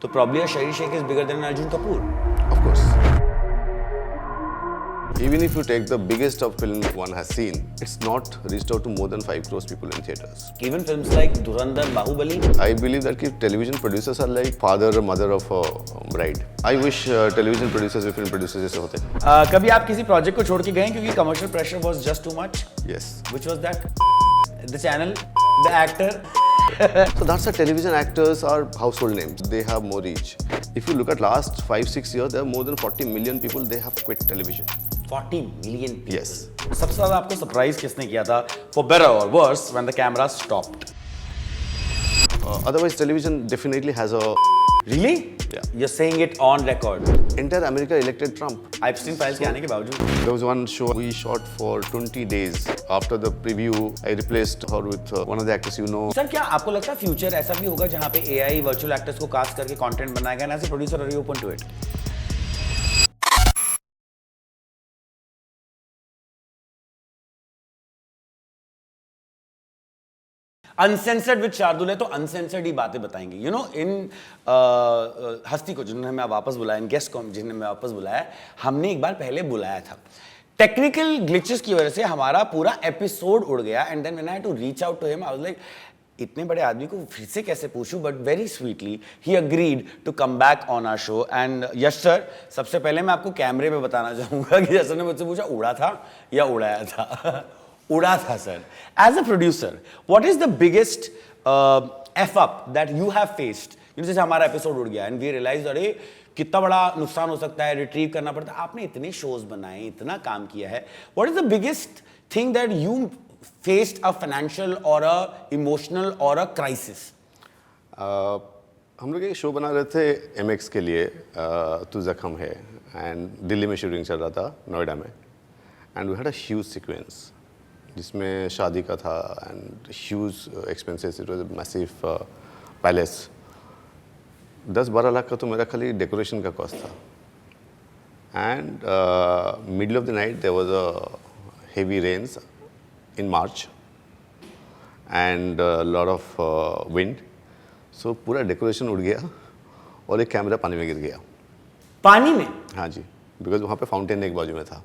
तो probably a Shahi Sheikh is bigger than Arjun Kapoor. Of course. Even if you take the biggest of film one has seen, it's not reached out to more than 5 crores people in theaters. Even films like Dhurandhar, Bahubali. I believe that television producers are like father or mother of a bride. I wish television producers और film producers जैसे होते. कभी आप किसी project को छोड़ के गए क्योंकि commercial pressure was just too much? Yes. Which was that? The channel, the actor. So that's why television actors are household names. They have more reach. If you look at last 5-6 years, there are more than 40 million people they have quit television. 40 million people. Yes. सबसे ज़्यादा आपको surprise किसने किया था? For better or worse, when the camera stopped. Otherwise, television definitely has a. Really? Yeah. You're saying it on record. Entire America elected Trump. Epstein files के आने के बावजूद. There was one show we shot for 20 days. After the preview, I replaced her with one of the actors you know. Sir क्या आपको लगता है future ऐसा भी होगा जहाँ पे AI वर्चुअल एक्टर्स को कास्ट करके कंटेंट बनाएगा? As a producer are you open to it? Uncensored with Shardul है तो अनसेंसर्ड ही बातें बताएंगे. यू नो इन हस्ती को जिन्होंने हमें वापस बुलाया, इन गेस्ट को जिन्होंने हमें वापस बुलाया, हमने एक बार पहले बुलाया था. टेक्निकल ग्लिचेस की वजह से हमारा पूरा एपिसोड उड़ गया. And then when I had to reach out to him I was like इतने बड़े आदमी को फिर से कैसे पूछूं. But very sweetly he agreed to come back on our show. And Yash sir, सबसे पहले मैं आपको कैमरे पे बताना चाहूंगा कि जैसे ने मुझसे पूछा उड़ा था या उड़ाया था. उड़ा था sir. As a producer what is the biggest F up that you have faced? जैसे हमारा एपिसोड उड़ गया एंड वी रियलाइज अरे कितना बड़ा नुकसान हो सकता है, रिट्रीव करना पड़ता है. आपने इतने शोज बनाए, इतना काम किया है. What is the biggest thing that you faced a financial और अ इमोशनल और अ क्राइसिस? हम लोग एक शो बना रहे थे MX के लिए, तू जख्म है, एंड दिल्ली में शूटिंग चल रहा था, नोएडा में. And we had a huge sequence जिसमें शादी का था and huge expenses. It was a massive palace. 10-12 lakh का तो मेरा खाली डेकोरेशन का कॉस्ट था. And middle of the night there was a heavy rains in March and lot of wind. So पूरा डेकोरेशन उड़ गया और एक कैमरा पानी में गिर गया. पानी में? हाँ जी, बिकॉज वहाँ पे फाउंटेन एक बाजू में था.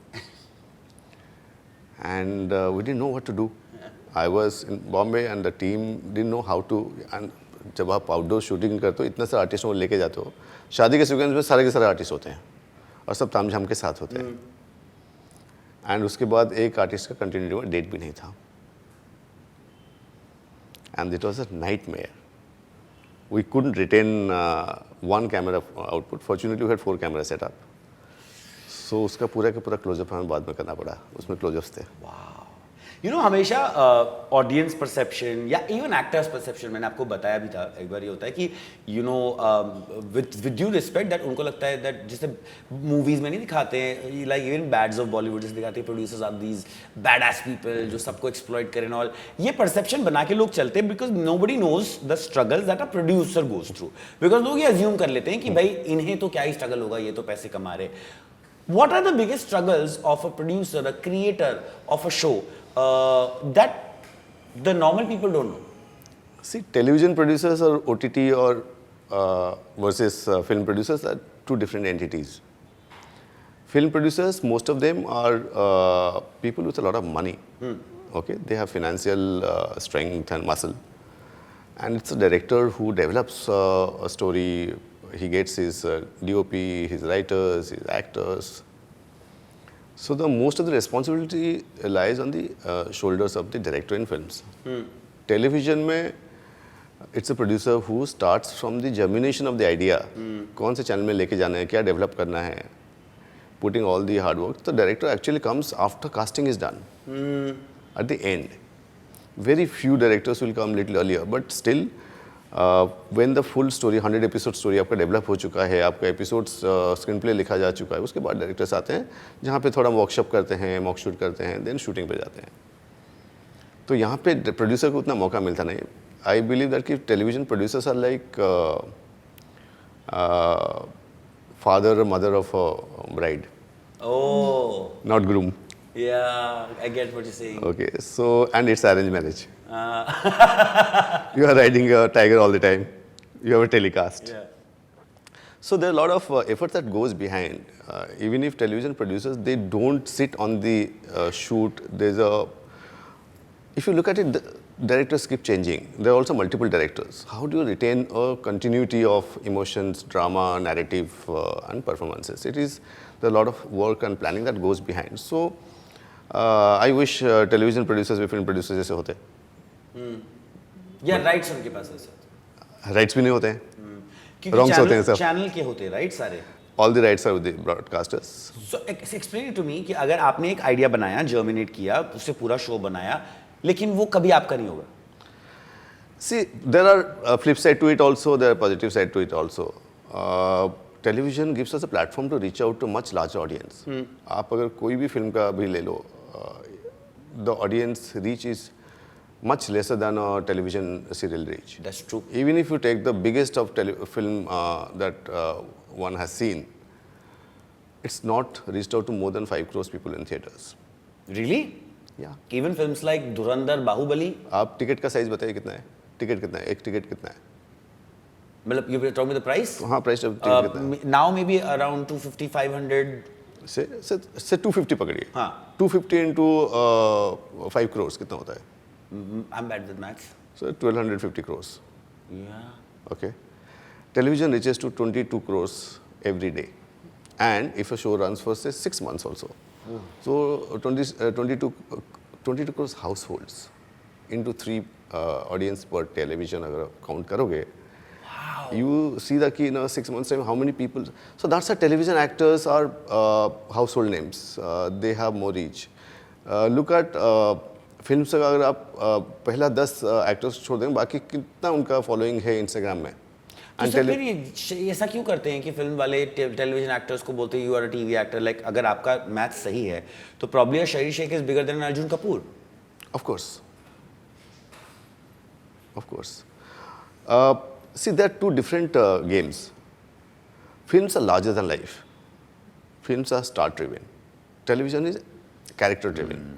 And we didn't know what to do. I was in Bombay and the team didn't know how to. And जब आप आउटडोर शूटिंग करते हो, इतना सारे आर्टिस्ट को लेके जाते हो, शादी के सीक्वेंस में सारे के सारे आर्टिस्ट होते हैं और सब तामझाम के साथ होते हैं. एंड उसके बाद एक आर्टिस्ट का कंटिन्यूटी में डेट भी नहीं था. And it was a nightmare. We couldn't retain one camera output. Fortunately we had 4 camera setup. So उसका पूरा का पूरा क्लोजअप हमें बाद में करना पड़ा. उसमें क्लोजअप्स थे. यू नो हमेशा ऑडियंस परसेप्शन या इवन एक्टर्स परसेप्शन, मैंने आपको बताया भी था एक बार, ये होता है कि you know with due respect that उनको लगता है दैट जैसे मूवीज में नहीं दिखाते हैं, like even bads of Bollywood जैसे दिखाते हैं producers are these badass people जो सबको एक्सप्लॉइट करें ऑल. ये परसेप्शन बना के लोग चलते हैं because nobody knows the struggles that a producer goes through. Because लोग ये अज्यूम कर लेते हैं कि भाई इन्हें तो क्या ही स्ट्रगल होगा, ये तो पैसे कमा रहे. What are the biggest struggles of a producer, a creator of a show that the normal people don't know? See, television producers or OTT or versus film producers are two different entities. Film producers, most of them are people with a lot of money. Okay, they have financial strength and muscle, and it's a director who develops a story. He gets his DOP, his writers, his actors. So the most of the responsibility lies on the shoulders of the director in films. Television में it's a producer who starts from the germination of the idea. कौन से channel में लेके जाना है, क्या develop करना है, putting all the hard work. The director actually comes after casting is done. At the end, very few directors will come little earlier, but still. When the full story 100 episode story आपका develop हो चुका है, आपका episodes screen play लिखा जा चुका है, उसके बाद डायरेक्टर्स आते हैं जहाँ पे थोड़ा वर्कशॉप करते हैं, मॉक शूट करते हैं, देन शूटिंग पे जाते हैं. तो यहाँ पे प्रोड्यूसर को उतना मौका मिलता नहीं. आई बिलीव दैट कि television producers are like father और mother of bride. Not groom. Yeah, I get what you're saying. Okay, so and it's arranged marriage. You are riding a tiger all the time. You have a telecast. Yeah. So there are a lot of effort that goes behind. Even if television producers, they don't sit on the shoot. If you look at it, the directors keep changing. There are also multiple directors. How do you retain a continuity of emotions, drama, narrative, and performances? There are a lot of work and planning that goes behind. So I wish television producers भी film producers जैसे होते. या rights उनके पास है sir, Rights भी नहीं होते हैं. क्योंकि Wrongs होते हैं सब. चैनल के होते हैं राइट सारे. All the rights are with the broadcasters. So explain it to me कि अगर आपने एक आइडिया बनाया, जर्मिनेट किया, उससे पूरा शो बनाया, लेकिन वो कभी आपका नहीं होगा. See, there are flip side to it also, there are positive side to it also. Television gives us a platform to reach out to much larger audience. आप अगर कोई भी फिल्म का भी ले लो, the audience reach is much lesser than a television serial reach. That's true. Even if you take the biggest of film that one has seen, it's not reached out to more than 5 crores people in theaters. Really? Yeah. Even films like धुरंधर, बाहुबली. आप ticket का size बताइए कितना है? Ticket कितना है? एक ticket कितना है? मतलब you were talking about the price? हाँ, प्राइस टिकट कितना है? Now maybe around 250, 500. से 250 पकड़िए. हाँ. 250 into 5 crores कितना होता है? I'm bad with maths. So 1250 crores. Yeah. Okay. Television reaches to 22 crores every day, and if a show runs for say 6 months also, so 22 crores households into 3 audience per television अगर count करोगे, you see that in 6 months time how many people. So that's why television actors are household names. They have more reach. Look at film से अगर आप पहला 10 actors छोड़ देंगे, बाकी कितना उनका फॉलोइंग है इंस्टाग्राम में. तो सर फिर ये ऐसा क्यों करते हैं कि फिल्म वाले टेलीविजन एक्टर्स को बोलते हैं you are a TV actor. Like अगर आपका मैथ सही है तो probably Sharir Sheikh is bigger than Arjun Kapoor. Of course. See, there are two different games. Films are larger than life. Films are star driven. Television is character driven.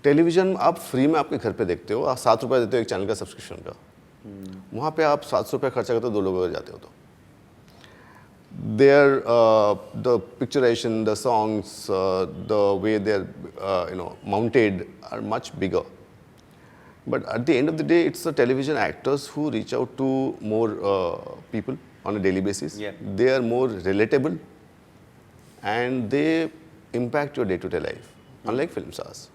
Television आप free में आपके घर पे देखते हो, आप 7 रुपये देते हो एक चैनल का सब्सक्रिप्शन का. वहाँ पे आप 700 रुपये खर्चा करते हो 2 लोगों अगर जाते हो तो. Their the picturation, the songs, the way they're mounted are much bigger. But at the end of the day, it's the television actors who reach out to more people on a daily basis. Yeah. They are more relatable, and they impact your day-to-day life, unlike film stars.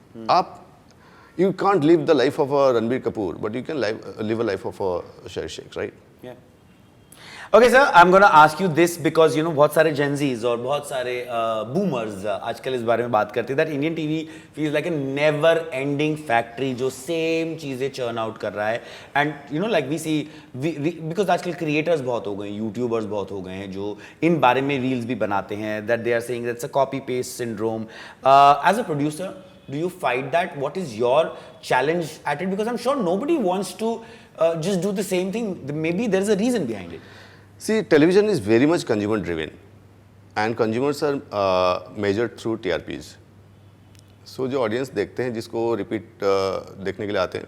You can't live the life of a Ranbir Kapoor, but you can live a life of a Shahir Sheikh, right? Yeah. Okay, sir, I'm going to ask you this because बहुत सारे Gen Zs और बहुत सारे boomers आजकल इस बारे में बात करते हैं that Indian TV feels like a never-ending factory जो same चीजें churn out कर रहा है. And like we see, because आजकल creators बहुत हो गए हैं, YouTubers बहुत हो गए हैं जो इन बारे में reels भी बनाते हैं that they are saying that's a copy-paste syndrome. As a producer, do you fight that? What is your challenge at it? Because I'm sure nobody wants to just do the same thing. Maybe there is a reason behind it. See, television is very much consumer driven, and consumers are measured through TRPs. So जो audience देखते हैं, जिसको repeat देखने के लिए आते हैं,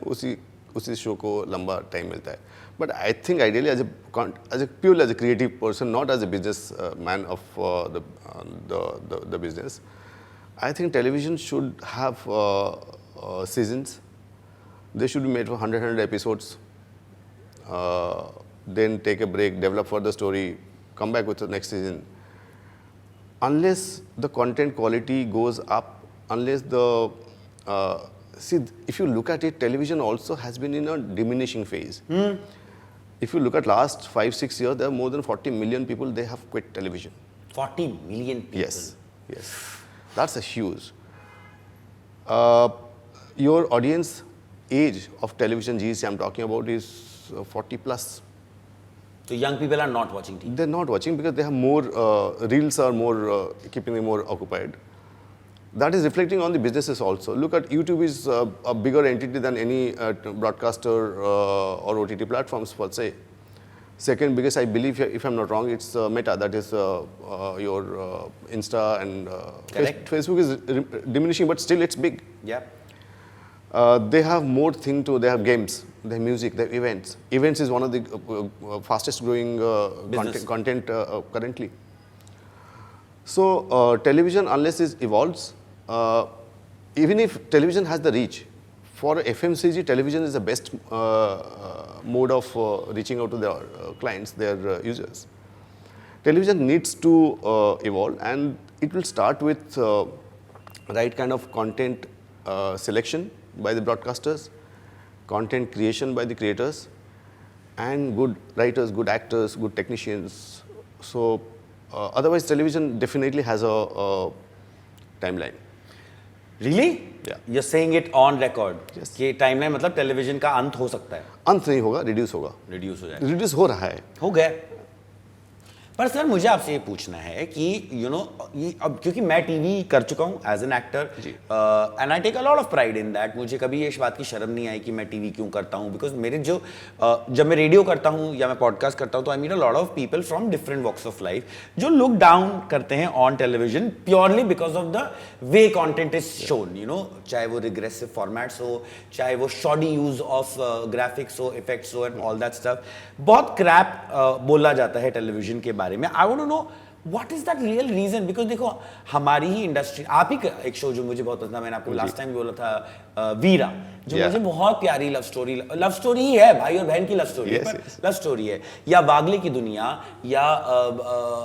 उसी show को लंबा time मिलता है. But I think ideally purely as a creative person, not as a business man of the business, I think television should have seasons. They should be made for 100 episodes. Then take a break, develop further story, come back with the next season. Unless the content quality goes up, unless if you look at it, television also has been in a diminishing phase. If you look at last 5-6 years, there are more than 40 million people, they have quit television. 40 million people? Yes. That's a huge. Your audience age of television GC I'm talking about is 40 plus. So young people are not watching TV? They're not watching because they have more, reels are more, keeping them more occupied. That is reflecting on the businesses also. Look at YouTube is a bigger entity than any broadcaster or OTT platforms per se. Second biggest, I believe, if I'm not wrong, it's Meta, that is your Insta and Facebook is diminishing, but still it's big. Yeah. They have more thing to. They have games, they have music, they have events. Events is one of the fastest growing Business. content currently. So television, unless it evolves, even if television has the reach, for FMCG, television is the best mode of reaching out to their clients, their users. Television needs to evolve, and it will start with right kind of content selection by the broadcasters, content creation by the creators, and good writers, good actors, good technicians. So otherwise, television definitely has a timeline. Really? Yeah. You're saying it on record. Yes. कि timeline मतलब television का अंत हो सकता है, अंत नहीं होगा, रिड्यूस होगा, रिड्यूस हो जाए, रिड्यूस हो रहा है. हो गया. पर सर मुझे आपसे ये पूछना है कि ये अब क्योंकि मैं टीवी कर चुका हूँ as an actor, and I take a lot of pride in that. मुझे कभी ये इस बात की शर्म नहीं आई कि मैं टीवी क्यों करता हूँ, बिकॉज मेरे जो जब मैं रेडियो करता हूँ या मैं पॉडकास्ट करता हूँ तो I meet a lot of people from different walks of life जो लुक डाउन करते हैं on television purely because of the way content is shown. चाहे वो रिग्रेसिव फॉर्मेट्स हो, चाहे वो शॉडी यूज ऑफ ग्राफिक्स हो, इफेक्ट्स हो एंड ऑल दैट स्टफ. बहुत क्रैप बोला जाता है टेलीविजन के बारे में. I want to know what is that real reason, because देखो हमारी ही इंडस्ट्री, आप ही एक शो जो मुझे बहुत पसंद था, मैंने आपको लास्ट टाइम बोला था, वीरा, जो मुझे बहुत प्यारी लव स्टोरी ही है, भाई और बहन की लव स्टोरी है, लव स्टोरी है. या वागले की दुनिया, या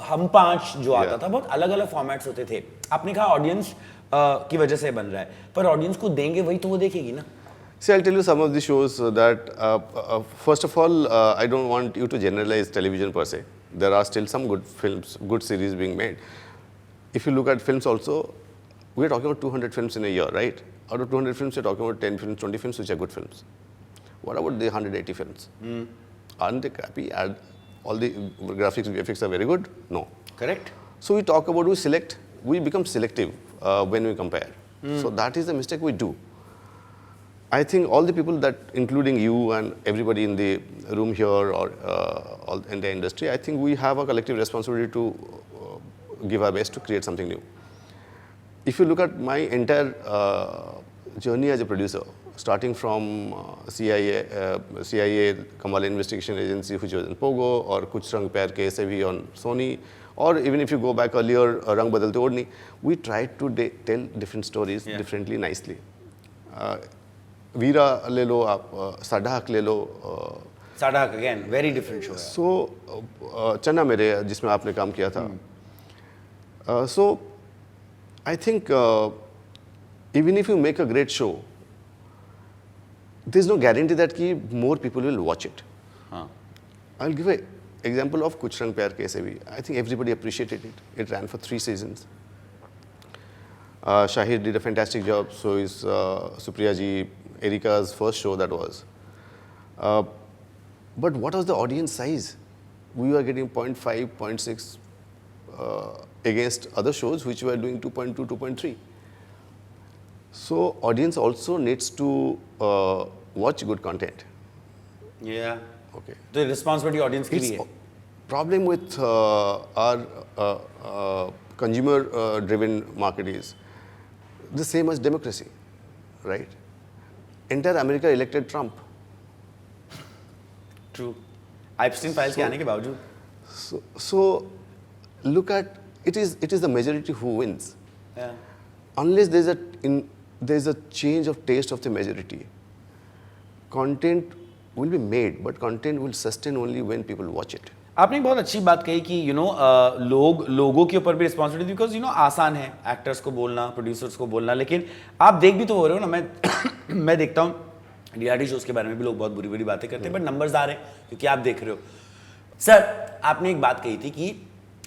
हम पांच जो आता था, बहुत अलग अलग फॉर्मेट्स होते थे. आपने कहा ऑडियंस की वजह से बन रहा है, पर ऑडियंस को देंगे वही तो वो देखेगी ना. See, I'll tell you some of the shows that, first of all, I don't want you to generalize television per se. There are still some good films, good series being made. If you look at films also, we're talking about 200 films in a year, right? Out of 200 films, we're talking about 10 films, 20 films which are good films. What about the 180 films? Aren't they crappy? All the graphics, VFX are very good? No. Correct. So we talk about, we become selective when we compare. So that is the mistake we do. I think all the people that, including you and everybody in the room here or all in the industry, I think we have a collective responsibility to give our best to create something new. If you look at my entire journey as a producer, starting from CIA, Kamal Investigation Agency, which was in Pogo, or Kuch Rang Pyar Ke Aise Bhi on Sony, or even if you go back earlier, Rang Badalte Odni, we tried to tell different stories differently, nicely. वीरा ले लो आप, साडाक ले लो. Sadak again very different show है. So Channa Mere जिसमें आपने काम किया था. So I think even if you make a great show, there is no guarantee that कि more people will watch it. I will give a example of Kuch Rang Pyar Ke Aise Bhi. I think everybody appreciated it. It ran for 3 seasons. Shahid did a fantastic job. So is Supriya ji, Erika's first show that was. But what was the audience size? We were getting 0.5, 0.6 against other shows which were doing 2.2, 2.3. So audience also needs to watch good content. Yeah. Okay. The responsibility audience के It's लिए. problem with our consumer-driven market is the same as democracy, right? Entire America elected Trump. True. Epstein files के आने के बावजूद. So look at it is the majority who wins. Yeah. Unless there's a change of taste of the majority, content will be made, but content will sustain only when people watch it. आपने एक बहुत अच्छी बात कही कि लोगों के ऊपर भी रिस्पॉन्सिबिलिटी, बिकॉज आसान है एक्टर्स को बोलना, प्रोड्यूसर्स को बोलना, लेकिन आप देख भी तो हो रहे हो ना. मैं देखता हूँ रियलिटी शोज के बारे में भी लोग बहुत बुरी बुरी बातें करते हैं, बट नंबर्स आ रहे हैं क्योंकि आप देख रहे हो. सर आपने एक बात कही थी कि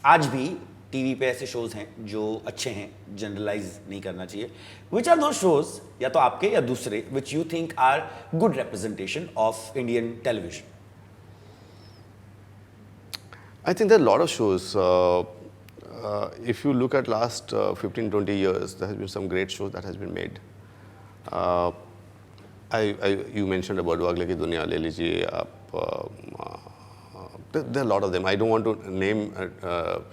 आज भी टीवी पे ऐसे शोज हैं जो अच्छे हैं, जनरलाइज नहीं करना चाहिए. विच आर दो शोज, या तो आपके या दूसरे, which you think are good representation of Indian television? I think there are a lot of shows. If you look at last 15, 20 years, there has been some great shows that has been made. You mentioned about Wagle Ki Duniya, le lijiye aap. There are a lot of them. I don't want to name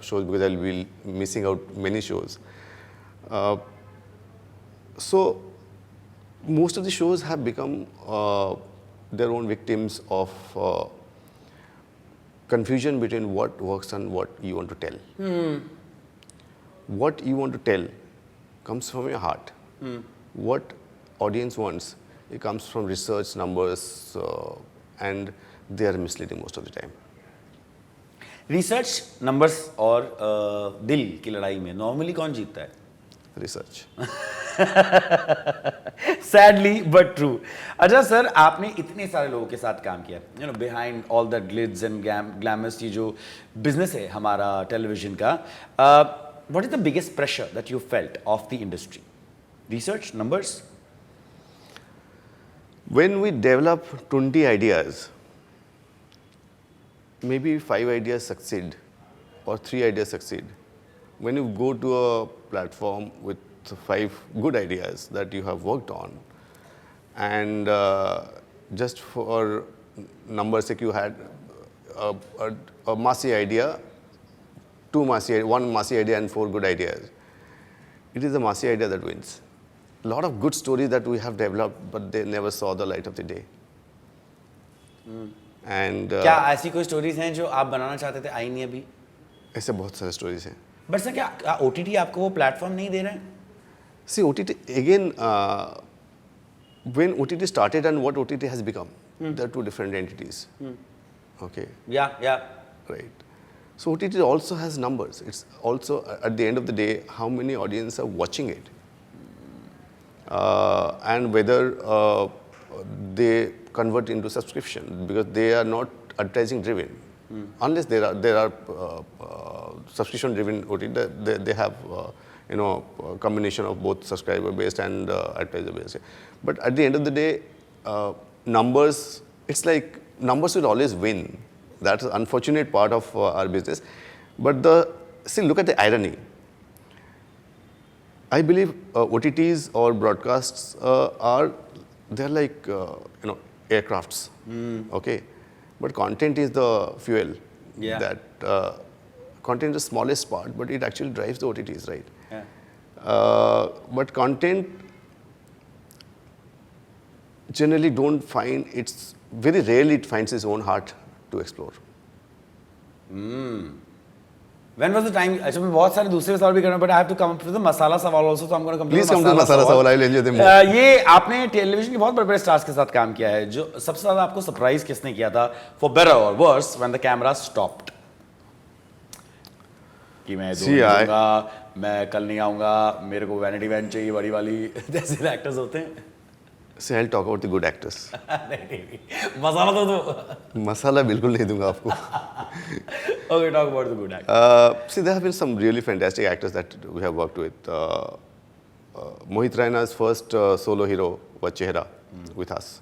shows because I'll be missing out many shows. So most of the shows have become their own victims of confusion between what works and what you want to tell. What you want to tell comes from your heart. What audience wants, it comes from research, numbers, and they are misleading most of the time. Research, numbers और दिल की लड़ाई में normally कौन जीतता है? Research. Sadly but true. अच्छा sir, आपने इतने सारे लोगों के साथ काम किया, you know, behind all that Glitz and glamorous, ये जो बिजनेस है हमारा टेलीविजन का, what is the biggest pressure that you felt of the industry? Research, numbers? When we develop 20 ideas, maybe 5 ideas succeed or 3 ideas succeed. When you go to a platform with 5 good ideas that you have worked on, and just for numbers sake you had a massy idea, 1 massy idea and 4 good ideas. It is the massy idea that wins. A lot of good stories that we have developed, but they never saw the light of the day. And क्या ऐसी कोई stories हैं जो आप बनाना चाहते थे, आई नहीं अभी? ऐसे बहुत सारे स्टोरीज हैं. बट सर, क्या ओटीटी आपको वो प्लेटफॉर्म नहीं दे रहे हैं? See, OTT, again, when OTT started and what OTT has become, they are 2 different entities. Okay, या right. So OTT also has numbers. It's also, at the end of the day, how many audience are watching it. And whether they convert into subscription, because they are not advertising driven. Unless there are subscription driven OTT, they have a combination of both subscriber based and advertiser based. But at the end of the day, numbers, it's like numbers will always win. That's the unfortunate part of our business. But see, look at the irony. I believe OTTs or broadcasts they're like aircrafts. Okay, but content is the fuel. Yeah. That content is the smallest part, but it actually drives the OTTs, right? Yeah. But content generally don't find very rarely it finds its own heart to explore. When was the time? अच्छा, मैं बहुत सारे दूसरे सवाल भी करना, but I have to come up with the मसाला सवाल also, so I'm going to come to Please the come to मसाला सवाल. I will enjoy them more. ये आपने टेलीविजन के बहुत बड़े बड़े स्टार्स के साथ काम किया है, जो सबसे ज्यादा आपको सरप्राइज किसने किया था, for better or worse, when the camera stopped? कि मैं दो नहीं दूंगा, मैं कल नहीं आऊंगा, मेरे को वैनिटी वैन चाहिए बड़ी वाली, जैसे एक्टर्स होते हैं. See, I'll talk about the good actors. नहीं, मसाला तो दो. मसाला बिल्कुल नहीं दूंगा आपको. Okay, talk about the good actors. See, there have been some really fantastic actors that we have worked with. Mohit Raina's first solo hero was Chehra with us.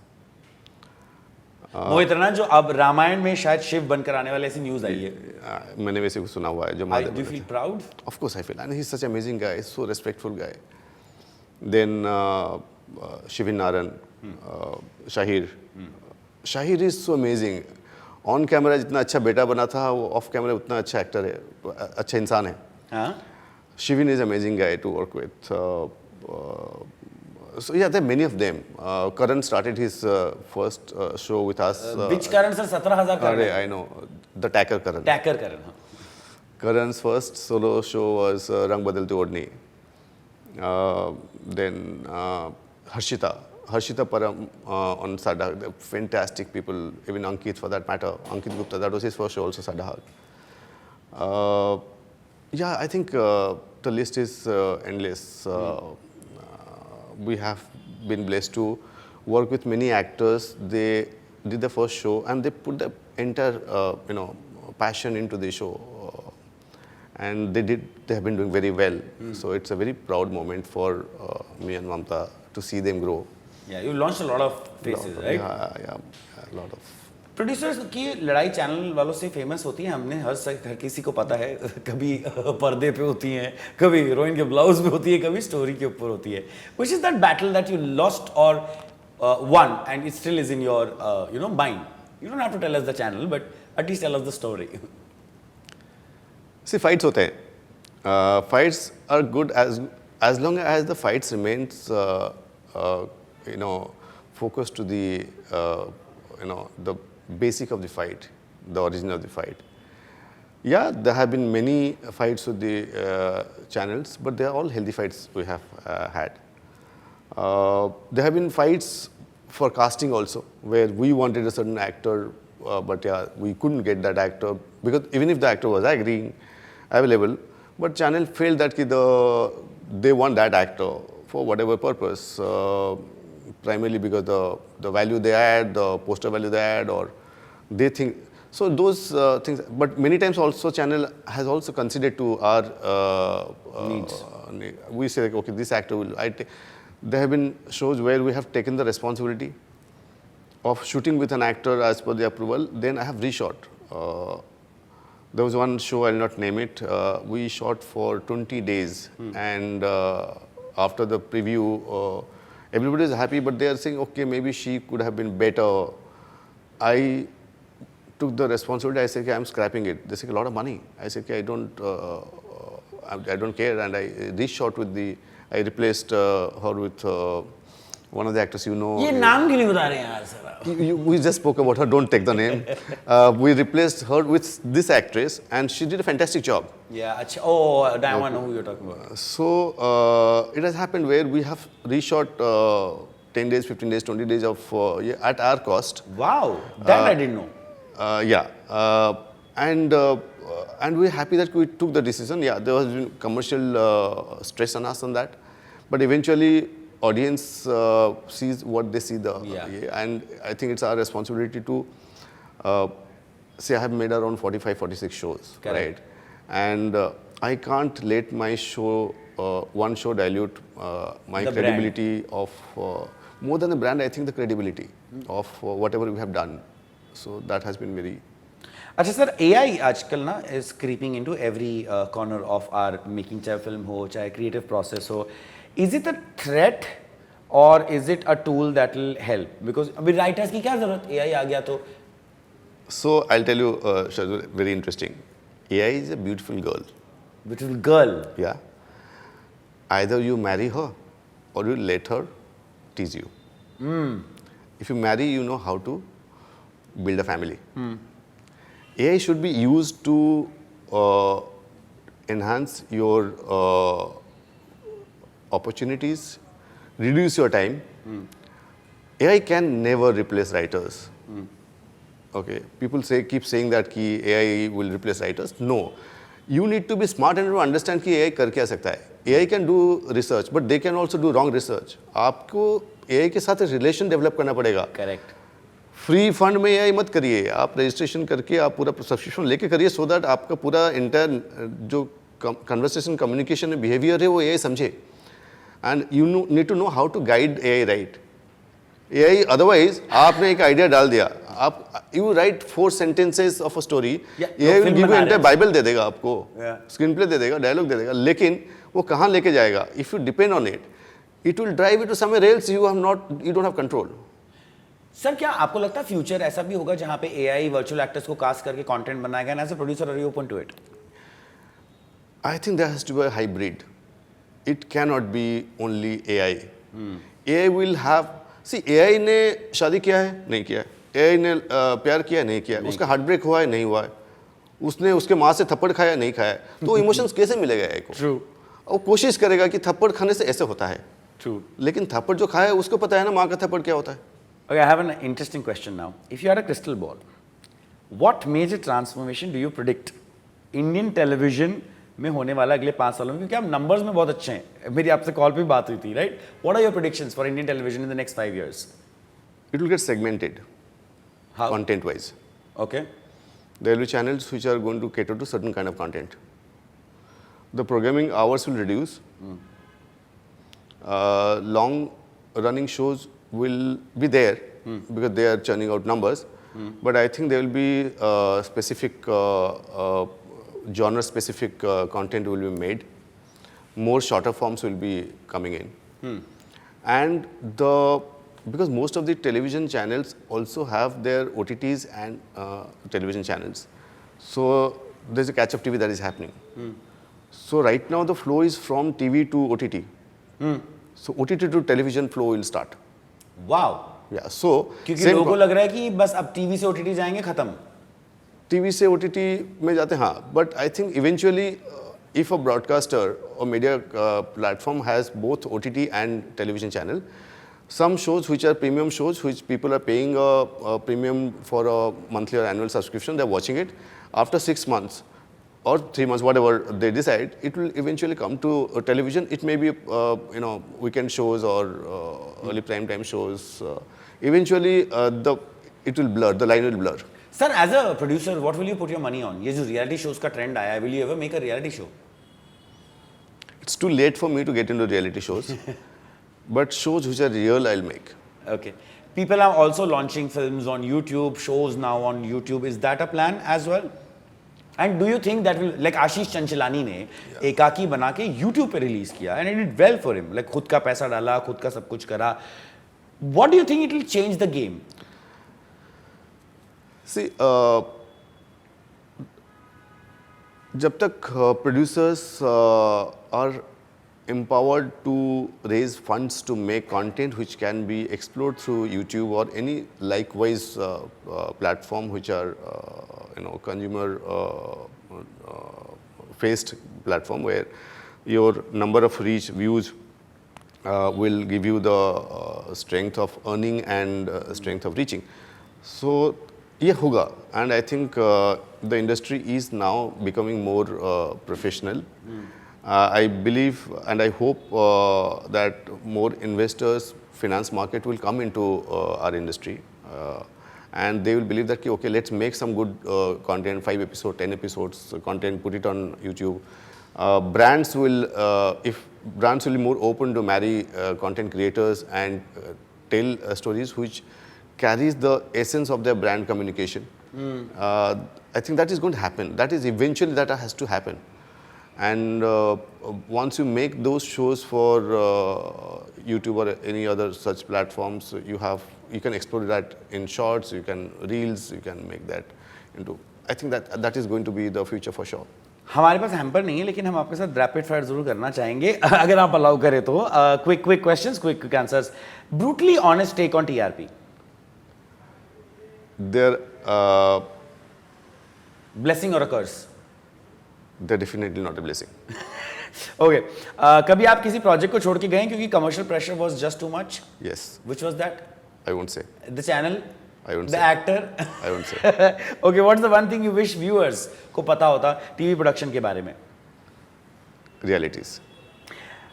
Mohit Raina, जो अब रामायण में शायद शिव बनकर आने वाले, ऐसी न्यूज आई है. मैंने वैसे कुछ सुना हुआ है जो Do Mahadev. you feel proud? Of course I feel, and he's such an amazing guy, so respectful guy. Then Shivin Naran, Shahir. Shahir is so amazing. On camera जितना अच्छा बेटा बना था, वो ऑफ कैमरा उतना अच्छा एक्टर है, अच्छा इंसान है. हाँ? Shivin is an amazing guy to work with. So yeah, there are many of them. Karan started his first show with us. Which Karan sir? 17,000 Karan. I know, the Tacker Karan. Tacker Karan. हाँ. Karan's first solo show was Rang Badalti Odni. Then Harshita Param on Sadhak, fantastic people, even Ankit for that matter, Ankit Gupta, that was his first show also, Sadhak. Yeah, I think the list is endless. We have been blessed to work with many actors. They did the first show and they put the entire passion into the show. And they have been doing very well. So it's a very proud moment for me and Mamta to see them grow. Yeah, you launched a lot of faces, right? Yeah, a lot of. Producers की लड़ाई channel वालों से famous होती है, हमने हर किसी को पता है. कभी पर्दे पे होती है, कभी हीरोइन के ब्लाउज पे होती है, कभी स्टोरी के ऊपर होती है. Which is that battle that you lost or won and it still is in your mind? You don't have to tell us the channel, but at least tell us the story. See, fights होते हैं. Fights are good as long as the fights remains focus to the the basic of the fight, the origin of the fight. Yeah, there have been many fights with the channels, but they are all healthy fights we have had. There have been fights for casting also, where we wanted a certain actor, but yeah, we couldn't get that actor because even if the actor was available, but channel felt that they want that actor for whatever purpose, primarily because the value they add, the poster value they add, or they think. So those things, but many times also channel has also considered to our Needs. We say, like, okay, this actor will. There have been shows where we have taken the responsibility of shooting with an actor as per the approval. Then I have reshot. There was one show, I'll not name it. We shot for 20 days, and after the preview, everybody is happy, but they are saying, okay, maybe she could have been better. I took the responsibility. I said, okay, I'm scrapping it. They said, a lot of money. I said, okay, I don't care, and I reshot with I replaced her with one of the actors, ये नाम क्यों नहीं बता रहे हैं यार sir? We just spoke about her, don't take the name. We replaced her with this actress, and she did a fantastic job. Yeah, अच्छा. Oh, now I know who you're talking about. So it has happened where we have reshot 10 days, 15 days, 20 days of at our cost. Wow, that I didn't know. And we're happy that we took the decision. Yeah, there was been commercial stress on us on that, but eventually audience sees what they see and I think it's our responsibility to say I have made around 45, 46 shows, correct, right? And I can't let my show, one show dilute my the credibility of more than the brand. I think the credibility of whatever we have done. So that has been very. अच्छा sir, AI आजकल ना is creeping into every corner of our making, चाहे film हो, चाहे creative process हो. Is it a threat or is it a tool that will help? Because अभी writers की क्या ज़रूरत? AI आ गया तो. So I'll tell you, Shazul, very interesting. AI is a beautiful girl. Beautiful girl. Yeah. Either you marry her or you let her tease you. If you marry, you know how to build a family. AI should be used to enhance your opportunities, reduce your time. AI can never replace writers. Okay, people keep saying that AI will replace writers. No, you need to be smart enough to understand कि AI कर क्या सकता है. AI can do research, but they can also do wrong research. आपको AI के साथ relation develop करना पड़ेगा. Correct. फ्री फंड में AI मत करिए. आप रजिस्ट्रेशन करके आप पूरा सब्सक्रिप्शन लेके करिए, so that आपका पूरा इंटर जो कन्वर्सेशन कम्युनिकेशन बिहेवियर है वो AI समझे. And you need to know how to guide AI right. AI otherwise आपने एक आइडिया डाल दिया, आप you write 4 sentences of a story, AI will give you entire Bible दे देगा आपको, स्क्रीन प्ले दे देगा, डायलॉग दे देगा, लेकिन वो कहाँ लेके जाएगा? If you depend on it, it will drive you to somewhere else. You don't have control. Sir, क्या आपको लगता है फ्यूचर ऐसा भी होगा जहाँ पे AI वर्चुअल एक्टर्स को कास्ट करके कंटेंट बनाएगा? And as a producer, are you open to it? I think there has to be a hybrid. It cannot be only AI. AI will have. See, AI ने शादी किया है, नहीं किया है. AI ने प्यार किया है, नहीं किया है. उसका हार्ट ब्रेक हुआ है, नहीं हुआ है. उसने उसके माँ से थप्पड़ खाया, नहीं खाया है. तो इमोशंस कैसे मिलेगा AI को? True. वो कोशिश करेगा कि थप्पड़ खाने से ऐसे होता है. True. लेकिन थप्पड़ जो खाया है उसको पता है ना माँ का थप्पड़ क्या होता है. Okay, I have an interesting question now. If you had a crystal ball, what major transformation do you predict Indian television में होने वाला अगले 5 सालों में? क्योंकि आप नंबर्स में बहुत अच्छे हैं. मेरी आपसे कॉल पे बात हुई थी, right? What are your predictions for Indian television in the next 5 years? It will get segmented. How? Content wise. Okay. There will be channels which are going to cater to certain kind of content. The programming hours will reduce. Long running shows will be there because they are churning out numbers. But I think there will be specific genre specific content will be made. More shorter forms will be coming in. And because most of the television channels also have their OTTs and television channels. So there's a catch-up TV that is happening. So right now the flow is from TV to OTT. So OTT to television flow will start. Wow, Yeah, so क्योंकि same लोगों को लग रहा है कि बस अब TV से ओटीटी जाएंगे, खत्म. TV से OTT में जाते हैं, हाँ. But I think eventually, if a broadcaster or media platform has both OTT and television channel, some shows which are premium shows, which people are paying a premium for a monthly or annual subscription, they're watching it. After 6 months or 3 months, whatever they decide, it will eventually come to television. It may be, weekend shows or early prime time shows. Eventually, it will blur, the line will blur. Sir, as a producer, what will you put your money on? ये जो reality shows का trend आया है, will you ever make a reality show? It's too late for me to get into reality shows, but shows which are real, I'll make. Okay. People are also launching films on YouTube, shows now on YouTube. Is that a plan as well? And do you think that will, like Ashish Chanchalani ने एकाकी बना के YouTube पे release किया, and it did well for him. Like खुद का पैसा डाला, खुद का सब कुछ करा. What do you think it will change the game? See, जब तक producers are empowered to raise funds to make content which can be explored through YouTube or any likewise platform which are consumer faced platform where your number of reach views will give you the strength of earning and strength of reaching. So ये होगा, and I think the industry is now becoming more professional. I believe and I hope that more investors, finance market will come into our industry, and they will believe that okay, let's make some good content, 5 episodes, 10 episodes content, put it on YouTube. Brands will, if brands will be more open to marry content creators and tell stories which carries the essence of their brand communication. I think that is going to happen. That is eventually that has to happen. And once you make those shows for YouTube or any other such platforms, you can explore that in shorts, you can reels, you can make that into. I think that is going to be the future for sure. हमारे पास hamper नहीं है, लेकिन हम आपके साथ rapid fire जरूर करना चाहेंगे अगर आप अलाउ करें तो. Quick questions, quick answers. Brutally honest take on TRP. They're blessing और a curse. they're definitely not a blessing. Okay. कभी आप किसी प्रोजेक्ट को छोड़ के गए क्योंकि commercial pressure was just too much? Yes, which was that? I won't say. The channel? I won't the say. Actor? I won't say. Okay. What's the one thing you wish viewers को पता होता TV production के बारे में? Realities.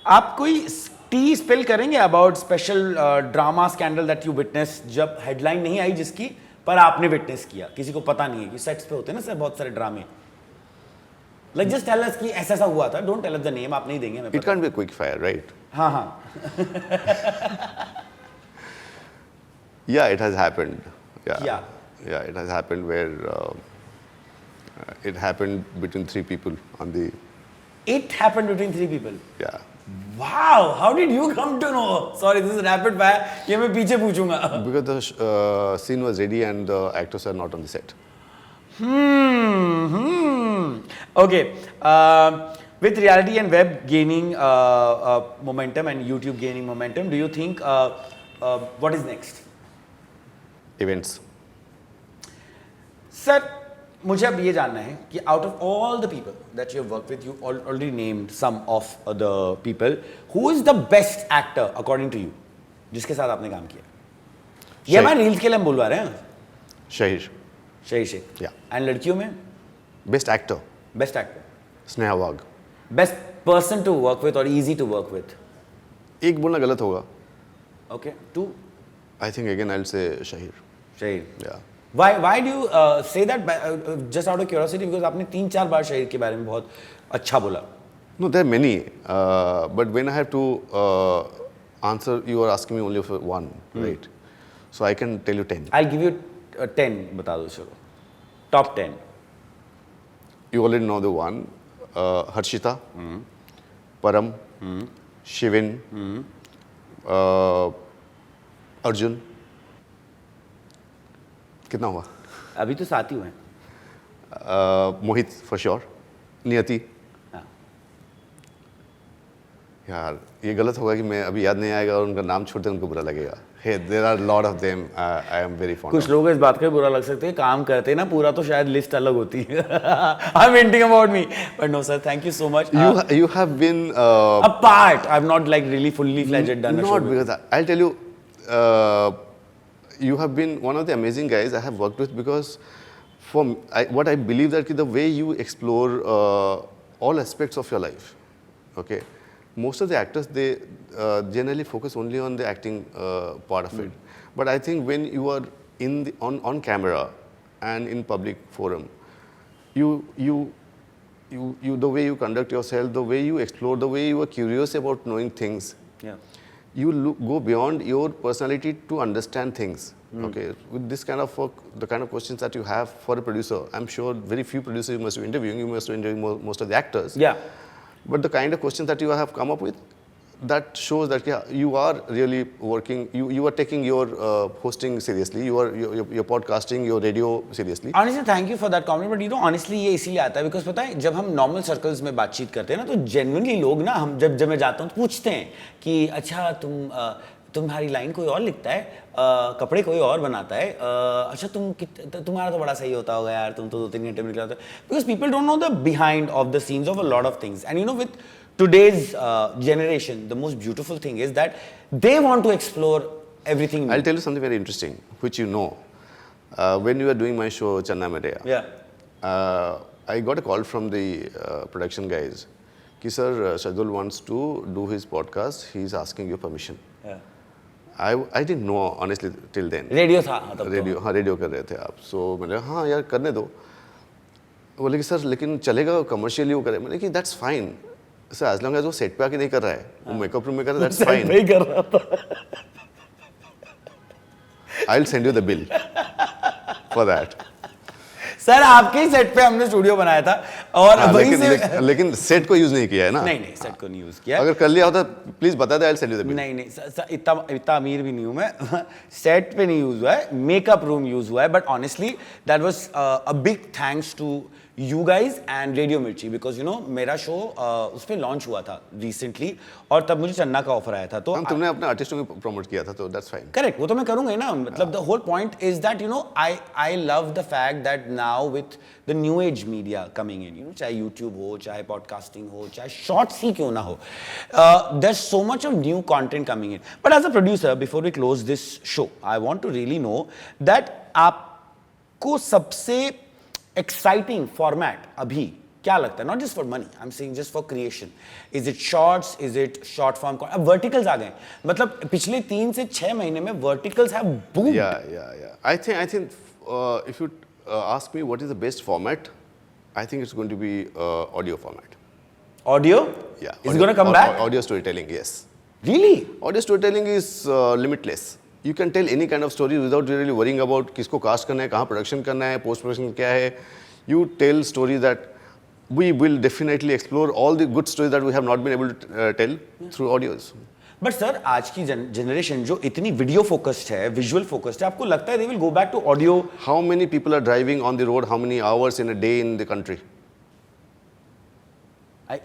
आप कोई T spill करेंगे about special drama scandal that you witness, जब हेडलाइन नहीं आई जिसकी, पर आपने विटनेस किया, किसी को पता नहीं है कि सेट्स पे होते हैं ना सर बहुत सारे ड्रामे. लाइक जस्ट टेल अस कि ऐसा ऐसा हुआ था. Don't tell us the name, आप नहीं देंगे हमें. It can't be a quick fire, right? हाँ हाँ. Yeah, it has happened. Yeah. Yeah, it has happened where it happened between 3 people on the. It happened between 3 people. Yeah. Wow, how did you come to know? Sorry, this is rapid fire. ये मैं पीछे पूछूंगा. Because the scene was ready and the actors are not on the set. Okay. With reality and web gaining momentum and YouTube gaining momentum, do you think what is next? Events. Sir, मुझे अब ये जानना है कि out of all the people that you have worked with, you already named some of the people. Who is the best actor according to you? जिसके साथ आपने काम किया? ये हमारे रील्स के लिए हम बुलवा रहे हैं. Shahir. Shaheer Sheikh. Yeah. And लड़कियों में? Best actor. Best actor. Sneha Wagh. Best person to work with or easy to work with? एक बोलना गलत होगा. Okay. 2. I think again I'll say Shahir. Shaheer. Yeah. Why do you say that? Just out of curiosity, because आपने 3-4 बार शहीर के बारे में बहुत अच्छा बोला. No, there are many, but when I have to answer, you are asking me only for one, right? So I can tell you 10. I'll give you 10. बता दो चलो. Top 10. You already know the one. Harshita, Param, Shivin, Arjun. कितना हुआ? अभी तो 7 ही हुए हैं. Mohit for sure. Niyati. हाँ. यार ये गलत होगा कि मैं अभी याद नहीं आएगा और उनका नाम छोड़ते उनको बुरा लगेगा. Hey, there are a lot of them. I am very fond कुछ of. लोग इस बात का भी बुरा लग सकते हैं, काम करते ना पूरा तो शायद लिस्ट अलग होती है. I am hinting about me, but no sir, thank you so much. You have been A part, I've not like really fully fledged done a show. not because I'll tell you, you have been one of the amazing guys I have worked with because what I believe that the way you explore all aspects of your life, okay. Most of the actors they generally focus only on the acting part of it, but I think when you are on camera and in public forum, you the way you conduct yourself, the way you explore, the way you are curious about knowing things. Yeah. You go beyond your personality to understand things. Okay, with this kind of work, the kind of questions that you have for a producer, I'm sure very few producers you must be interviewing. You must be interviewing most of the actors. Yeah. But the kind of questions that you have come up with, that shows that yeah, you are really working. You are taking your hosting seriously. You are your podcasting, your radio seriously. Honestly, thank you for that compliment. But you know, honestly ये इसीलिए आता है because पता है जब हम normal circles में बातचीत करते हैं ना तो genuinely लोग ना हम जब मैं जाता हूँ तो पूछते हैं कि अच्छा तुम्हारी लाइन कोई और लिखता है, कपड़े कोई और बनाता है, अच्छा तुम्हारा तो बड़ा सही होता होगा यार, तुम तो 2-3 घंटे में निकल जाते हो. Because people don't know the behind of the scenes of a lot of things. And you know, with today's generation, the most beautiful thing is that they want to explore everything new. I'll tell you something very interesting, which you know. When you were doing my show, Channa Mereya, Yeah. I got a call from the production guys. Ki sir, Shardul wants to do his podcast. He's asking your permission. Yeah. I didn't know honestly till then. Radio था तब तो. Radio हाँ radio कर रहे थे आप. So मैंने कहा हाँ यार करने दो. बोले कि सर लेकिन चलेगा कमर्शियली वो करे. मैंने कि that's fine. Sir as long as वो सेट पे आके नहीं कर रहा है, वो मेकअप रूम में कर रहा है, that's fine. नहीं कर रहा था. I'll send you the bill for that. Sir आपके ही सेट पे हमने स्टूडियो बनाया था और वहीं से लेकिन सेट को यूज नहीं किया है ना. नहीं सेट को नहीं यूज किया. अगर कर लिया होता प्लीज बता दे. I'll send you the bill. नहीं इतना अमीर भी नहीं हूं मैं. सेट पे नहीं यूज हुआ है, मेकअप रूम यूज हुआ है. But honestly that was a big thanks to you guys and radio Mirchi because you know मेरा शो उस पर लॉन्च हुआ था रिसेंटली और तब मुझे चन्ना का ऑफर आया था. तो तुमने अपने आर्टिस्टों को प्रमोट किया था तो दैट्स फाइन. करेक्ट, वो तो मैं करूंगा ही ना. मतलब the whole point is that you know I love the fact that now with the new age media coming in, you know चाहे यूट्यूब हो, चाहे पॉडकास्टिंग हो, चाहे शॉर्ट्स ही क्यों ना हो, there is so much of new content coming in. But as a producer before we close this show I want to really know that आपको सबसे exciting format अभी क्या लगता है? Not just for money, I'm saying just for creation. Is it shorts? Is it short form? अब verticals आ गए. मतलब पिछले 3 से 6 महीने में verticals have boomed. Yeah. I think if you ask me what is the best format, I think it's going to be audio format. Audio? Yeah. Is it going to come back? Audio storytelling, yes. Really? Audio storytelling is limitless. You can tell any kind of story without really worrying about किसको cast करना है, कहाँ production करना है, post production क्या है. You tell stories that we will definitely explore all the good stories that we have not been able to tell through audios. But sir आज की जनरेशन जो इतनी वीडियो फोकस्ड है, विजुअल फोकस्ड है, आपको लगता है they will go back to audio? How many people are driving on the road? How many hours in a day in the country?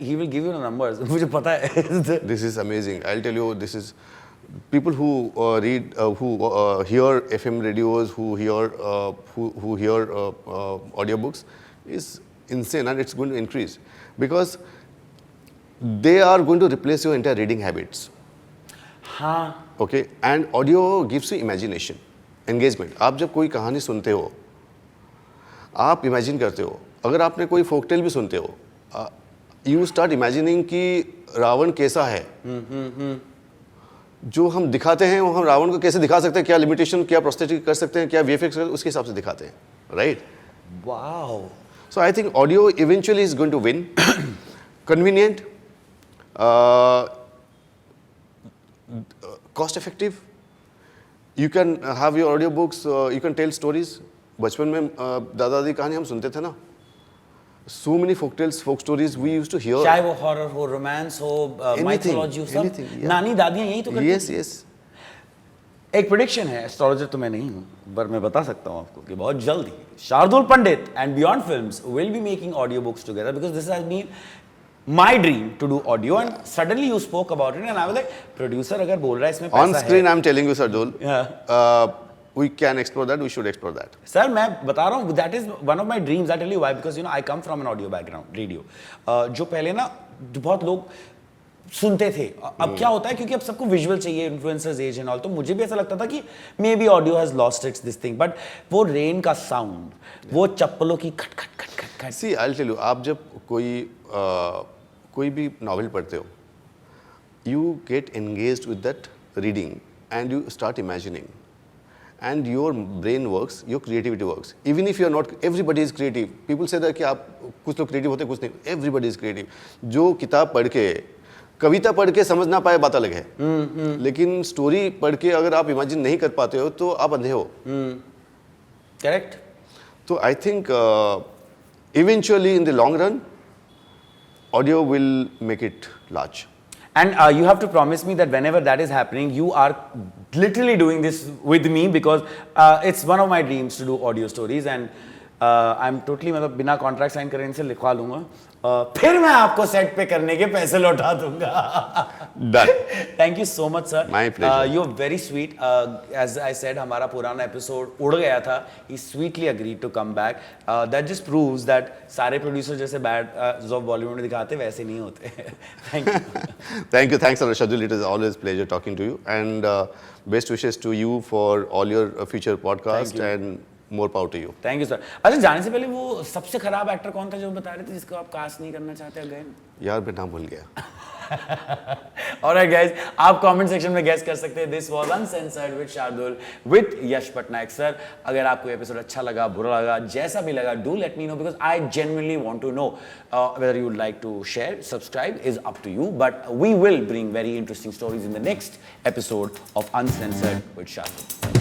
He will give you the numbers. मुझे पता है. This is amazing. I'll tell you, this is people who read, who hear FM radios, who hear audiobooks is insane, and it's going to increase because they are going to replace your entire reading habits. हाँ. Okay, and audio gives you imagination, engagement. आप जब कोई कहानी सुनते हो, आप imagine करते हो. अगर आपने कोई folk tale भी सुनते हो, you start imagining कि रावण कैसा है. जो हम दिखाते हैं वो हम रावण को कैसे दिखा सकते हैं, क्या लिमिटेशन, क्या प्रोस्थेटिक कर सकते हैं, क्या वीएफएक्स उसके हिसाब से दिखाते हैं, right? Wow. So I think audio eventually is going to win. Convenient, cost effective. You can have your audio books, you can tell stories. बचपन में दादा दादी कहानी हम सुनते थे ना. So many folk tales, folk stories we used to hear. चाहे वो हॉरर हो, रोमांस हो, माइथोलॉजी हो, सब नानी दादियाँ यही तो करती हैं. Yes. एक प्रेडिक्शन है, एस्ट्रोलॉजर तो मैं नहीं हूँ, पर मैं बता सकता हूँ आपको कि बहुत जल्द ही Shardul Pandit and Beyond Films will be making audio books together because this has been my dream to do audio, and suddenly you spoke about it, and I was like, producer अगर बोल रहा है इसमें पैसा On screen, I'm telling you, Shardul, Yeah. we can explore that. We should explore that. Sir मैं बता रहा हूँ, that is one of my dreams. I tell you why, because you know I come from an audio background, radio. जो पहले ना बहुत लोग सुनते थे, अब क्या होता है क्योंकि अब सबको विजुअल चाहिए, इन्फ्लुएंसर्स एज एंड ऑल, तो मुझे भी ऐसा लगता था कि may be audio has lost its this thing, but वो रेन का साउंड, वो चप्पलों की खट खट खट खट खट. See, I'll tell you, आप जब कोई भी नॉवेल पढ़ते हो, you get engaged with that reading and you start imagining. And your brain works, your creativity works. Even if you are not, everybody is creative. People say that कि आप कुछ लोग creative होते हैं, कुछ नहीं. Everybody is creative. जो किताब पढ़ के, कविता पढ़ के समझ ना पाए बात अलग है. लेकिन स्टोरी पढ़ के अगर आप इमेजिन नहीं कर पाते हो तो आप अंधे हो. करेक्ट. तो I think eventually in the long run audio will make it large. And you have to promise me that whenever that is happening, you are literally doing this with me, because it's one of my dreams to do audio stories, and I'm totally मतलब बिना contract sign करे इनसे लिखवा लूंगा, फिर मैं आपको set पे करने के पैसे लौटा दूंगा. Done. Thank you so much, sir. My pleasure. You're very sweet. As I said, हमारा पुराना एपिसोड उड़ गया था. He sweetly agreed to come back. That just proves that सारे प्रोड्यूसर जैसे बैड ऑफ बॉलीवुड में दिखाते वैसे नहीं होते. Thank you. Thank you. Thanks a lot, Shardul. It is always pleasure talking to you. And best wishes to you for all your future podcast. Thank you. And more power to you. Thank you sir. अच्छा, जाने से पहले वो सबसे खराब actor कौन था जो बता रहे थे जिसको आप कास्ट नहीं करना चाहते अगेन? यार मैं नाम भूल गया. Alright guys, आप कमेंट सेक्शन में गेस कर सकते हैं. This was uncensored with Shardul with Yash Patnaik sir. अगर आपको एपिसोड अच्छा लगा, बुरा लगा, जैसा भी लगा, do let me know, because I genuinely want to know whether you would like to share, subscribe is up to you, but we will bring very interesting stories in the next episode of Uncensored with Shaardul.